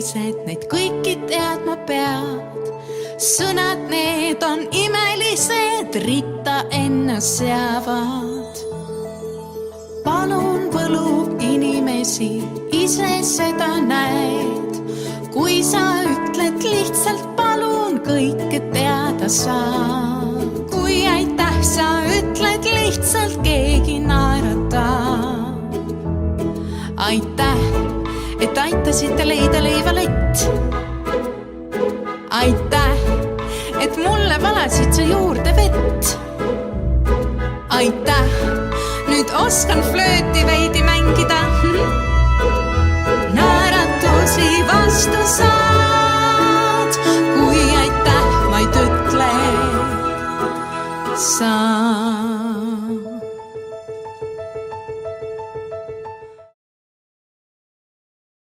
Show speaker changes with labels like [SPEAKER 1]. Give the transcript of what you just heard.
[SPEAKER 1] sellised, neid kõiki teadma pead. Sõnad need on imelised, ritta enne seavad. Palun võlub inimesi, ise seda näed. Kui sa ütled lihtsalt palun, kõike teada saad. Kui aitäh sa ütled lihtsalt, keegi naeratab. Aitäh, et aitasite leida leivalett. Aitäh, et mulle valasid sa juurde vett. Aitäh, nüüd oskan flööti veidi mängida. Naeratusi vastu saad, kui aitäh vaid ütle saad.